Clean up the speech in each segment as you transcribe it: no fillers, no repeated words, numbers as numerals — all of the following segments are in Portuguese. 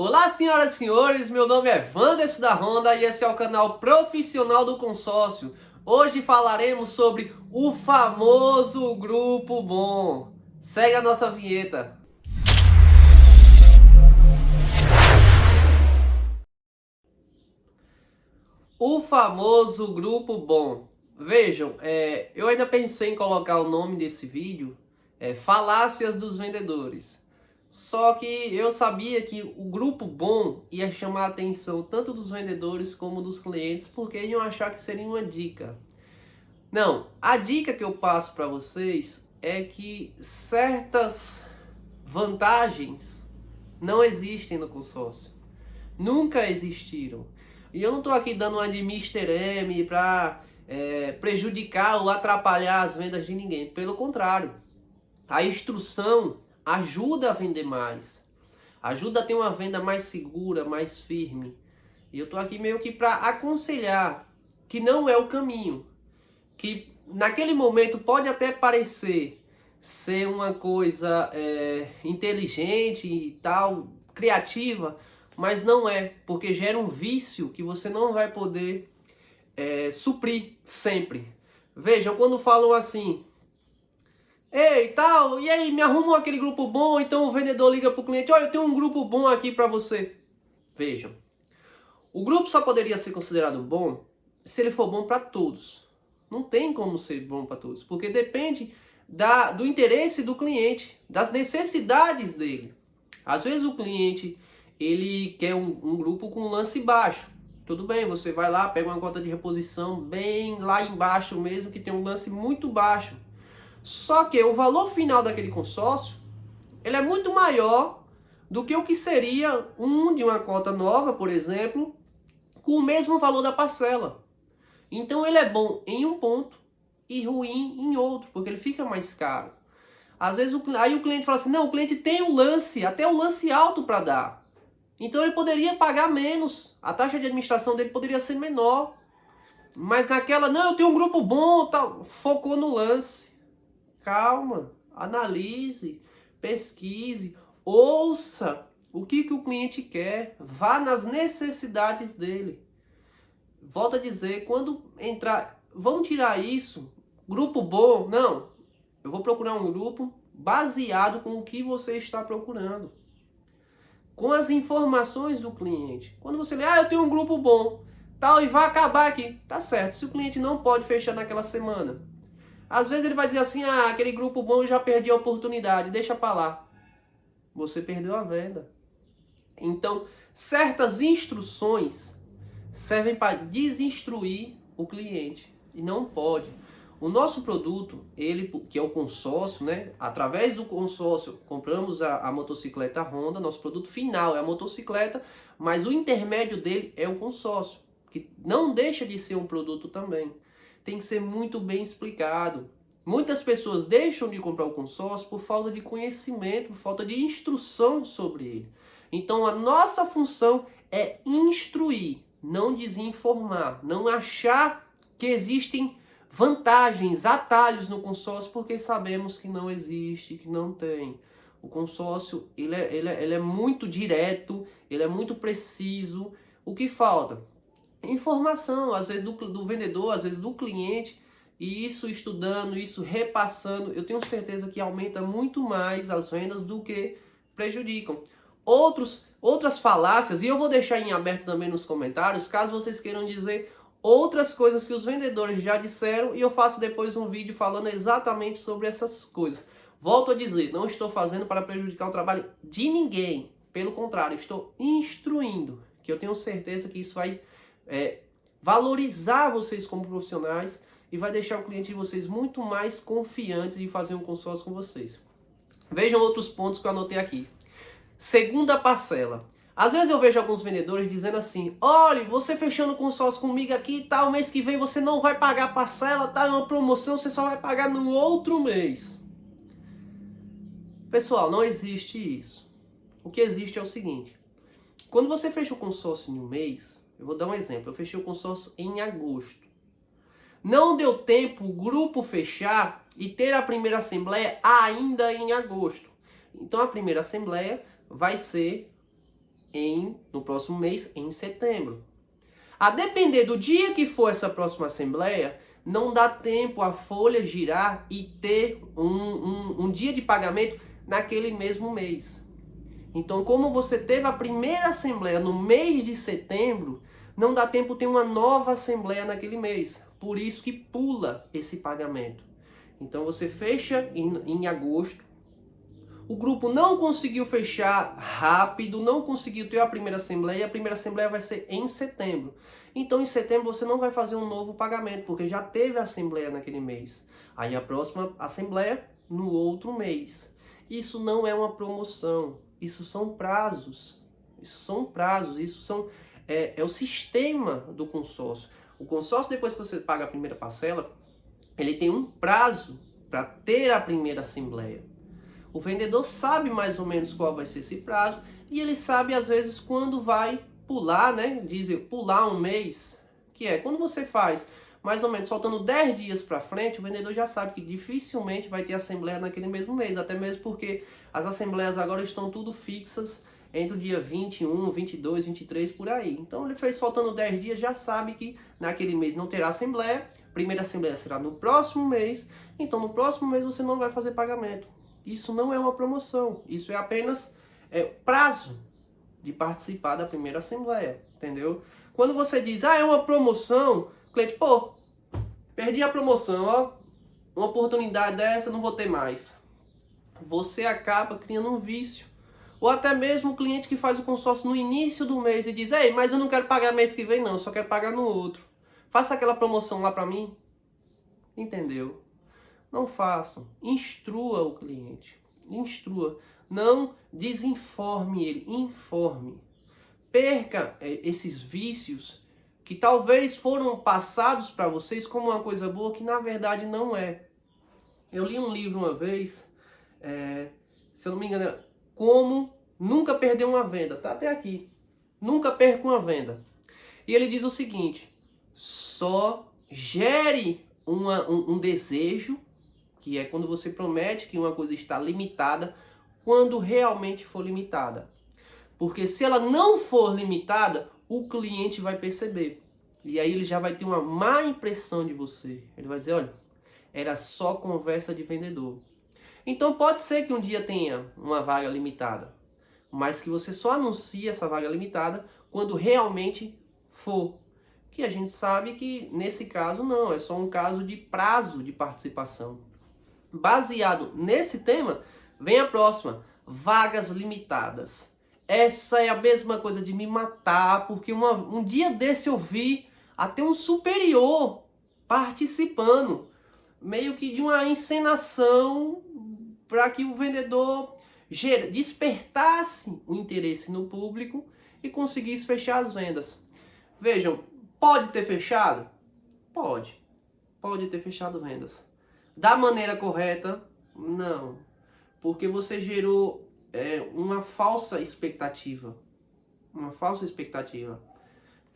Olá, senhoras e senhores, meu nome é Wanderson da Honda e esse é o canal Profissional do Consórcio. Hoje falaremos sobre o famoso Grupo Bom. Segue a nossa vinheta. O famoso Grupo Bom. Vejam, eu ainda pensei em colocar o nome desse vídeo, Falácias dos Vendedores. Só que eu sabia que o Grupo Bom ia chamar a atenção tanto dos vendedores como dos clientes, porque iam achar que seria uma dica. Não, a dica que eu passo para vocês é que certas vantagens não existem no consórcio. Nunca existiram. E eu não estou aqui dando uma de Mr. M para prejudicar ou atrapalhar as vendas de ninguém. Pelo contrário, a instrução ajuda a vender mais. Ajuda a ter uma venda mais segura, mais firme. E eu estou aqui meio que para aconselhar que não é o caminho. Que naquele momento pode até parecer ser uma coisa inteligente e tal, criativa, mas não é, porque gera um vício que você não vai poder suprir sempre. Vejam, quando falam assim, ei, tal, e aí, me arrumam aquele grupo bom, então o vendedor liga para o cliente, olha, eu tenho um grupo bom aqui para você. Vejam, o grupo só poderia ser considerado bom se ele for bom para todos. Não tem como ser bom para todos, porque depende do interesse do cliente, das necessidades dele. Às vezes o cliente ele quer um grupo com lance baixo. Tudo bem, você vai lá, pega uma cota de reposição bem lá embaixo mesmo, que tem um lance muito baixo. Só que o valor final daquele consórcio, ele é muito maior do que o que seria de uma cota nova, por exemplo, com o mesmo valor da parcela. Então ele é bom em um ponto e ruim em outro, porque ele fica mais caro. Às vezes aí o cliente fala assim, não, o cliente tem um lance, até um lance alto para dar. Então ele poderia pagar menos, a taxa de administração dele poderia ser menor. Mas naquela, não, eu tenho um grupo bom, tal, focou no lance. Calma, analise, pesquise, ouça o que o cliente quer, vá nas necessidades dele. Volto a dizer, quando entrar, vamos tirar isso, grupo bom, não, eu vou procurar um grupo baseado com o que você está procurando. Com as informações do cliente. Quando você lê, eu tenho um grupo bom, tal, e vai acabar aqui. Tá certo, se o cliente não pode fechar naquela semana. Às vezes ele vai dizer assim, aquele grupo bom eu já perdi a oportunidade, deixa pra lá. Você perdeu a venda. Então, certas instruções servem para desinstruir o cliente. E não pode. O nosso produto, ele que é o consórcio, né? Através do consórcio, compramos a motocicleta Honda. Nosso produto final é a motocicleta, mas o intermédio dele é o consórcio, que não deixa de ser um produto também. Tem que ser muito bem explicado. Muitas pessoas deixam de comprar o consórcio por falta de conhecimento, por falta de instrução sobre ele. Então a nossa função é instruir, não desinformar, não achar que existem vantagens, atalhos no consórcio, porque sabemos que não existe, que não tem. O consórcio ele é muito direto, ele é muito preciso. O que falta? Informação, às vezes do vendedor, às vezes do cliente, e isso estudando, isso repassando, eu tenho certeza que aumenta muito mais as vendas do que prejudicam. Outras falácias, e eu vou deixar em aberto também nos comentários, caso vocês queiram dizer outras coisas que os vendedores já disseram, e eu faço depois um vídeo falando exatamente sobre essas coisas. Volto a dizer, não estou fazendo para prejudicar o trabalho de ninguém, pelo contrário, estou instruindo, que eu tenho certeza que isso vai valorizar vocês como profissionais e vai deixar o cliente de vocês muito mais confiantes de fazer um consórcio com vocês. Vejam outros pontos que eu anotei aqui. Segunda parcela. Às vezes eu vejo alguns vendedores dizendo assim, olha, você fechando consórcio comigo aqui, tal, mês que vem você não vai pagar a parcela, tá, é uma promoção, você só vai pagar no outro mês. Pessoal, não existe isso. O que existe é o seguinte, quando você fecha o consórcio em um mês, eu vou dar um exemplo, eu fechei o consórcio em agosto. Não deu tempo o grupo fechar e ter a primeira assembleia ainda em agosto. Então a primeira assembleia vai ser no próximo mês, em setembro. A depender do dia que for essa próxima assembleia, não dá tempo a folha girar e ter um dia de pagamento naquele mesmo mês. Então, como você teve a primeira assembleia no mês de setembro, não dá tempo ter uma nova assembleia naquele mês. Por isso que pula esse pagamento. Então, você fecha em agosto. O grupo não conseguiu fechar rápido, não conseguiu ter a primeira assembleia vai ser em setembro. Então, em setembro, você não vai fazer um novo pagamento, porque já teve a assembleia naquele mês. Aí, a próxima assembleia no outro mês. Isso não é uma promoção, isso são prazos. É o sistema do consórcio. O consórcio, depois que você paga a primeira parcela, ele tem um prazo para ter a primeira assembleia. O vendedor sabe mais ou menos qual vai ser esse prazo e ele sabe às vezes quando vai pular, né? Dizem pular um mês, que é quando você faz mais ou menos faltando 10 dias para frente, o vendedor já sabe que dificilmente vai ter assembleia naquele mesmo mês, até mesmo porque as assembleias agora estão tudo fixas entre o dia 21, 22, 23 por aí. Então ele fez faltando 10 dias, já sabe que naquele mês não terá assembleia, a primeira assembleia será no próximo mês, então no próximo mês você não vai fazer pagamento. Isso não é uma promoção, isso é apenas prazo de participar da primeira assembleia, entendeu? Quando você diz, é uma promoção, o cliente, pô, perdi a promoção, ó, uma oportunidade dessa, não vou ter mais. Você acaba criando um vício. Ou até mesmo o cliente que faz o consórcio no início do mês e diz, ei, mas eu não quero pagar mês que vem não, eu só quero pagar no outro. Faça aquela promoção lá pra mim. Entendeu? Não façam. Instrua o cliente. Instrua. Não desinforme ele. Informe. Perca esses vícios que talvez foram passados para vocês como uma coisa boa, que na verdade não é. Eu li um livro uma vez, se eu não me engano, Como Nunca Perder uma Venda. Tá até aqui. Nunca perca uma venda. E ele diz o seguinte, só gere um desejo, que é quando você promete que uma coisa está limitada, quando realmente for limitada. Porque se ela não for limitada, o cliente vai perceber. E aí ele já vai ter uma má impressão de você. Ele vai dizer, olha, era só conversa de vendedor. Então pode ser que um dia tenha uma vaga limitada, mas que você só anuncie essa vaga limitada quando realmente for. Que a gente sabe que nesse caso não, é só um caso de prazo de participação. Baseado nesse tema, vem a próxima, vagas limitadas. Essa é a mesma coisa de me matar, porque um dia desse eu vi até um superior participando, meio que de uma encenação para que o vendedor despertasse o interesse no público e conseguisse fechar as vendas. Vejam, pode ter fechado? Pode. Pode ter fechado vendas. Da maneira correta? Não. Porque você gerou uma falsa expectativa. Uma falsa expectativa.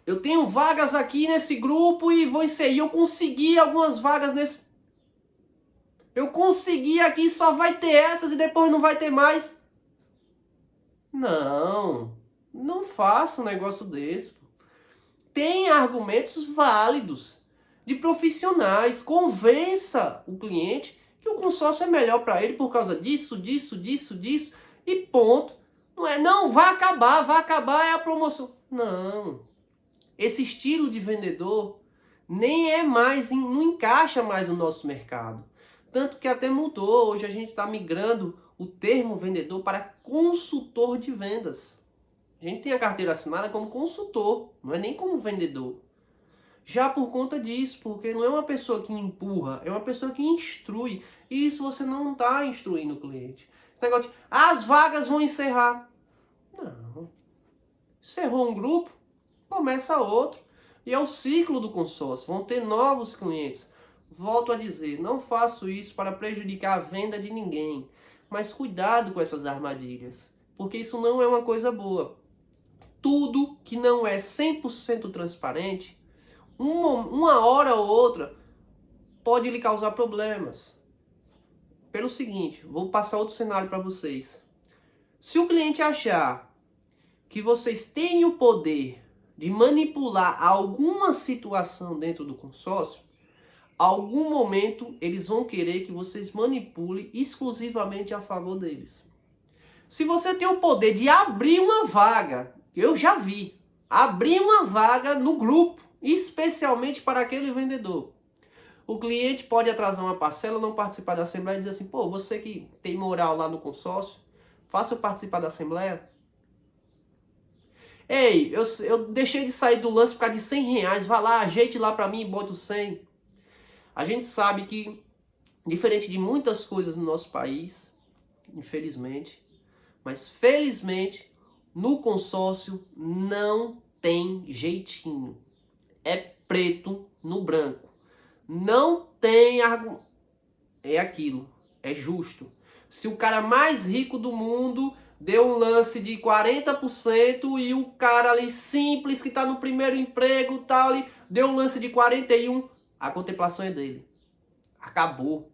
Eu tenho vagas aqui nesse grupo e vou inserir. Eu consegui algumas vagas nesse... Eu consegui aqui, só vai ter essas e depois não vai ter mais. Não. Não faça um negócio desse. Tem argumentos válidos de profissionais. Convença o cliente que o consórcio é melhor para ele por causa disso, disso, disso, disso e ponto. Não é, não, vai acabar, é a promoção. Não. Esse estilo de vendedor nem é mais, não encaixa mais no nosso mercado. Tanto que até mudou, hoje a gente está migrando o termo vendedor para consultor de vendas. A gente tem a carteira assinada como consultor, não é nem como vendedor. Já por conta disso, porque não é uma pessoa que empurra, é uma pessoa que instrui. E isso você não está instruindo o cliente. Esse negócio de, as vagas vão encerrar. Não. Encerrou um grupo, começa outro. E é o ciclo do consórcio, vão ter novos clientes. Volto a dizer, não faço isso para prejudicar a venda de ninguém. Mas cuidado com essas armadilhas, porque isso não é uma coisa boa. Tudo que não é 100% transparente, uma hora ou outra, pode lhe causar problemas. Pelo seguinte, vou passar outro cenário para vocês. Se o cliente achar que vocês têm o poder de manipular alguma situação dentro do consórcio, algum momento eles vão querer que vocês manipulem exclusivamente a favor deles. Se você tem o poder de abrir uma vaga, eu já vi, abrir uma vaga no grupo, especialmente para aquele vendedor. O cliente pode atrasar uma parcela, não participar da assembleia e dizer assim, pô, você que tem moral lá no consórcio, faça eu participar da assembleia. Ei, eu deixei de sair do lance por causa de R$100, vá lá, ajeite lá para mim e bota o 100. A gente sabe que, diferente de muitas coisas no nosso país, infelizmente, mas felizmente, no consórcio não tem jeitinho. É preto no branco. Não tem argumento. É aquilo. É justo. Se o cara mais rico do mundo deu um lance de 40% e o cara ali simples, que está no primeiro emprego tal, ali, deu um lance de 41%, a contemplação é dele. Acabou.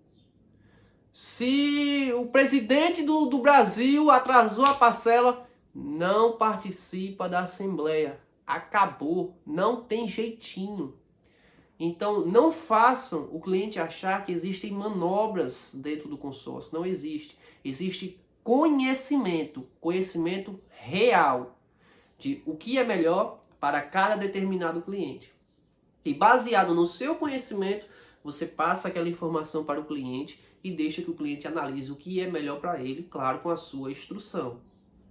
Se o presidente do Brasil atrasou a parcela, não participa da assembleia. Acabou. Não tem jeitinho. Então, não façam o cliente achar que existem manobras dentro do consórcio. Não existe. Existe conhecimento real de o que é melhor para cada determinado cliente. E baseado no seu conhecimento, você passa aquela informação para o cliente e deixa que o cliente analise o que é melhor para ele, claro, com a sua instrução.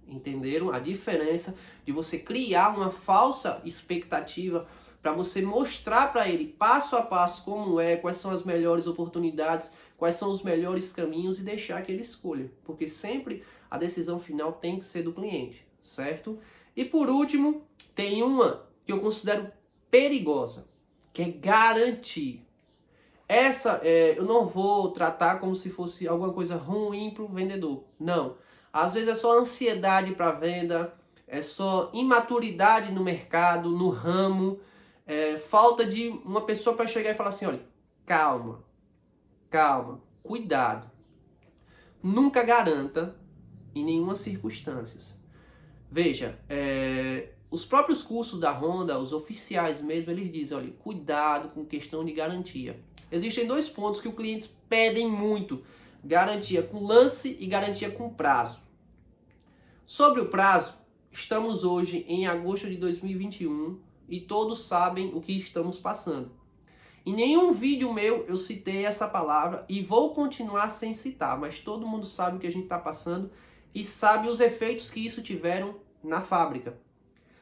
Entenderam a diferença de você criar uma falsa expectativa para você mostrar para ele passo a passo como é, quais são as melhores oportunidades, quais são os melhores caminhos e deixar que ele escolha. Porque sempre a decisão final tem que ser do cliente, certo? E por último, tem uma que eu considero perigosa, que é garantir. Essa eu não vou tratar como se fosse alguma coisa ruim para o vendedor. Não. Às vezes é só ansiedade para venda, é só imaturidade no mercado, no ramo, falta de uma pessoa para chegar e falar assim, olha, calma, calma, cuidado. Nunca garanta em nenhuma circunstância. Veja, os próprios cursos da Honda, os oficiais mesmo, eles dizem, olha, cuidado com questão de garantia. Existem dois pontos que os clientes pedem muito, garantia com lance e garantia com prazo. Sobre o prazo, estamos hoje em agosto de 2021 e todos sabem o que estamos passando. Em nenhum vídeo meu eu citei essa palavra e vou continuar sem citar, mas todo mundo sabe o que a gente está passando e sabe os efeitos que isso tiveram na fábrica.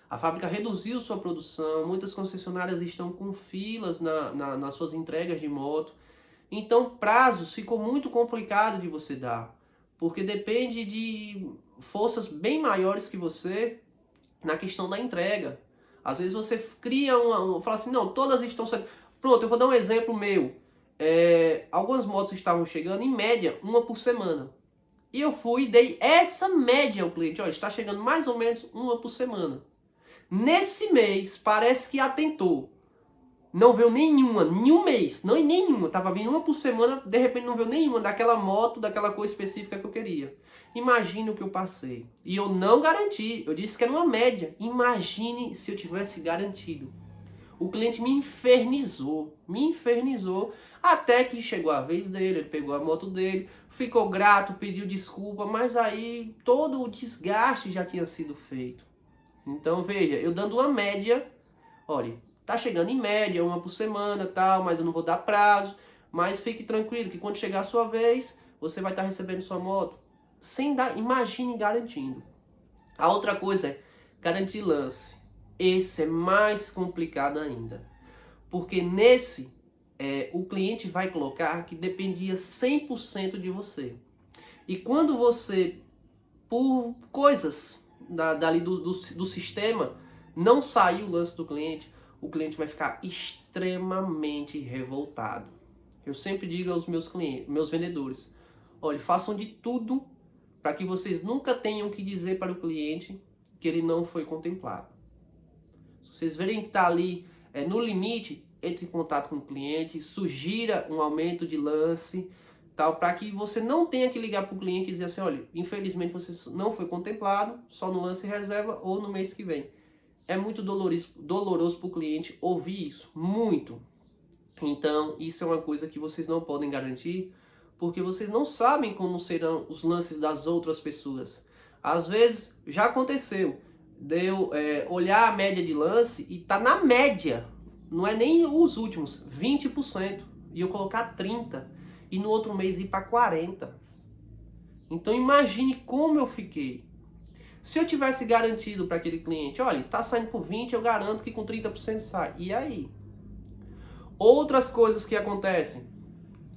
A fábrica reduziu sua produção, muitas concessionárias estão com filas nas suas entregas de moto. Então, prazos ficou muito complicado de você dar, porque depende de forças bem maiores que você na questão da entrega. Às vezes você cria fala assim, não, todas estão saindo. Pronto, eu vou dar um exemplo meu. Algumas motos estavam chegando, em média, uma por semana. E eu fui e dei essa média ao cliente. Olha, está chegando mais ou menos uma por semana. Nesse mês, parece que atentou. Não veio nenhuma, nenhum mês, não nenhuma. Tava vindo uma por semana, de repente não veio nenhuma daquela moto, daquela coisa específica que eu queria. Imagine o que eu passei. E eu não garanti, eu disse que era uma média. Imagine se eu tivesse garantido. O cliente me infernizou, até que chegou a vez dele, ele pegou a moto dele, ficou grato, pediu desculpa, mas aí todo o desgaste já tinha sido feito. Então veja, eu dando uma média, olha, tá chegando em média, uma por semana, tal, mas eu não vou dar prazo, mas fique tranquilo que quando chegar a sua vez, você vai estar recebendo sua moto, sem dar, imagine garantindo. A outra coisa é garantir lance. Esse é mais complicado ainda, porque nesse o cliente vai colocar que dependia 100% de você. E quando você, por coisas dali do sistema, não sair o lance do cliente, o cliente vai ficar extremamente revoltado. Eu sempre digo aos meus clientes, meus vendedores, olha, façam de tudo para que vocês nunca tenham que dizer para o cliente que ele não foi contemplado. Se vocês verem que está ali no limite, entre em contato com o cliente, sugira um aumento de lance, tal, para que você não tenha que ligar para o cliente e dizer assim, olha, infelizmente você não foi contemplado, só no lance reserva ou no mês que vem. É muito doloroso para o cliente ouvir isso, muito. Então, isso é uma coisa que vocês não podem garantir, porque vocês não sabem como serão os lances das outras pessoas. Às vezes, já aconteceu, deu olhar a média de lance e tá na média, não é nem os últimos, 20%, e eu colocar 30%, e no outro mês ir para 40%. Então, imagine como eu fiquei. Se eu tivesse garantido para aquele cliente, olha, tá saindo por 20%, eu garanto que com 30% sai. E aí? Outras coisas que acontecem.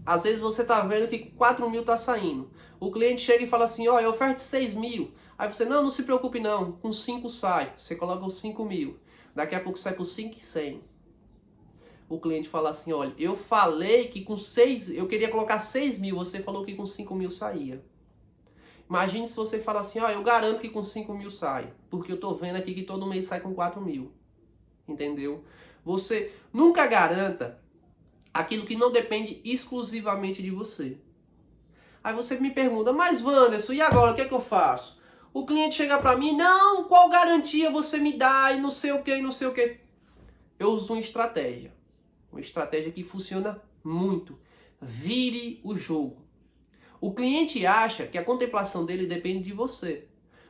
Às vezes você tá vendo que 4 mil tá saindo. O cliente chega e fala assim, ó, eu oferto 6 mil. Aí você, não se preocupe não, com 5 sai. Você coloca os 5 mil. Daqui a pouco sai por 5.100. O cliente fala assim, olha, eu falei que com 6, eu queria colocar 6 mil, você falou que com 5 mil saía. Imagine se você fala assim, ó, eu garanto que com 5 mil sai, porque eu tô vendo aqui que todo mês sai com 4 mil. Entendeu? Você nunca garanta aquilo que não depende exclusivamente de você. Aí você me pergunta, mas Wanderson, e agora o que é que eu faço? O cliente chega pra mim, não, qual garantia você me dá e não sei o que, e não sei o que. Eu uso uma estratégia que funciona muito. Vire o jogo. O cliente acha que a contemplação dele depende de você,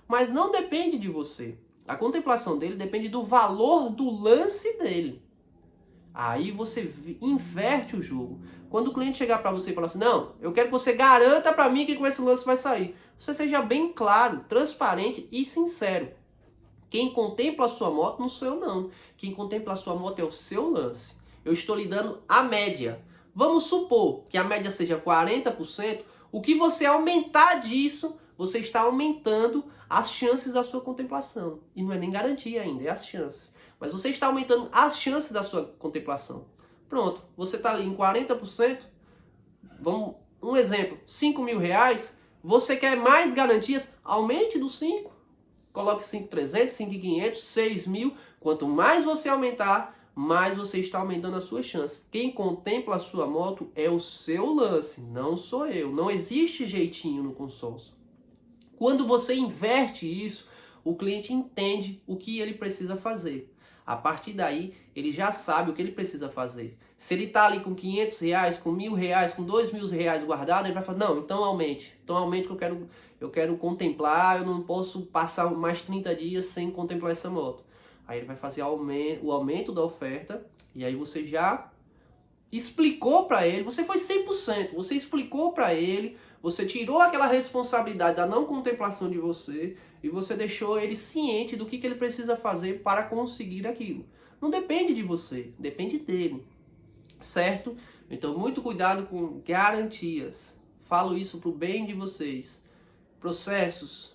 mas não depende de você. A contemplação dele depende do valor do lance dele. Aí você inverte o jogo. Quando o cliente chegar para você e falar assim, não, eu quero que você garanta para mim que com esse lance vai sair. Você seja bem claro, transparente e sincero. Quem contempla a sua moto não sou eu não. Quem contempla a sua moto é o seu lance. Eu estou lhe dando a média. Vamos supor que a média seja 40%. O que você aumentar disso, você está aumentando as chances da sua contemplação. E não é nem garantia ainda, é as chances. Mas você está aumentando as chances da sua contemplação. Pronto, você está ali em 40%. Vamos, um exemplo, 5 mil reais. Você quer mais garantias? Aumente dos 5. Coloque 5.300, 5.500, 6 mil. Quanto mais você aumentar, mais você está aumentando as suas chances. Quem contempla a sua moto é o seu lance, não sou eu. Não existe jeitinho no consórcio. Quando você inverte isso, o cliente entende o que ele precisa fazer. A partir daí, ele já sabe o que ele precisa fazer. Se ele está ali com 500 reais, com 1.000 reais, com 2.000 reais guardado, ele vai falar, não, então aumente. Então aumente que eu quero contemplar, eu não posso passar mais 30 dias sem contemplar essa moto. Aí ele vai fazer o aumento da oferta, e aí você já explicou para ele, você foi 100%, você explicou para ele, você tirou aquela responsabilidade da não contemplação de você, e você deixou ele ciente do que ele precisa fazer para conseguir aquilo. Não depende de você, depende dele, certo? Então muito cuidado com garantias, falo isso para o bem de vocês. Processos,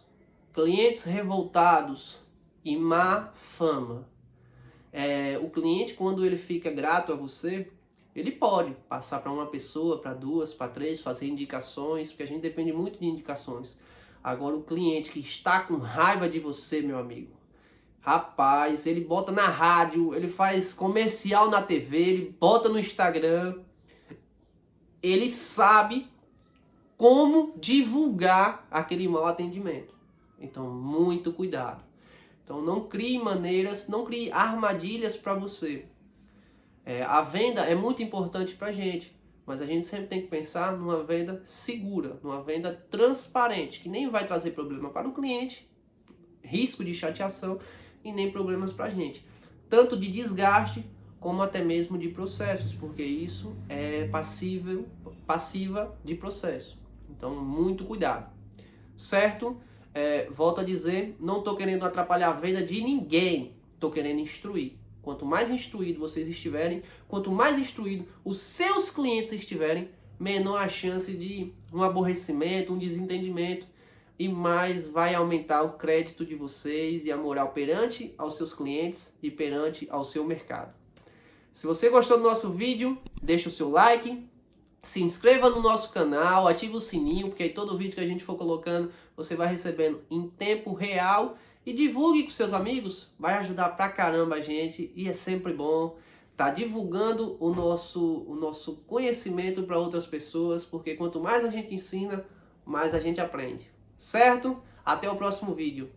clientes revoltados e má fama. O cliente, quando ele fica grato a você, ele pode passar para uma pessoa, para duas, para três, fazer indicações, porque a gente depende muito de indicações. Agora o cliente que está com raiva de você, meu amigo, rapaz, ele bota na rádio, ele faz comercial na TV, ele bota no Instagram, ele sabe como divulgar aquele mau atendimento. Então, muito cuidado. Então, não crie maneiras, não crie armadilhas para você. A venda é muito importante para a gente, mas a gente sempre tem que pensar numa venda segura, numa venda transparente, que nem vai trazer problema para o cliente, risco de chateação e nem problemas para a gente. Tanto de desgaste, como até mesmo de processos, porque isso é passiva de processo. Então, muito cuidado, certo? Volto a dizer, não estou querendo atrapalhar a venda de ninguém, estou querendo instruir. Quanto mais instruído vocês estiverem, quanto mais instruído os seus clientes estiverem, menor a chance de um aborrecimento, um desentendimento, e mais vai aumentar o crédito de vocês e a moral perante aos seus clientes e perante ao seu mercado. Se você gostou do nosso vídeo, deixa o seu like, se inscreva no nosso canal, ative o sininho, porque aí todo vídeo que a gente for colocando, você vai recebendo em tempo real. E divulgue com seus amigos, vai ajudar pra caramba a gente e é sempre bom estar divulgando o nosso conhecimento para outras pessoas, porque quanto mais a gente ensina, mais a gente aprende. Certo? Até o próximo vídeo.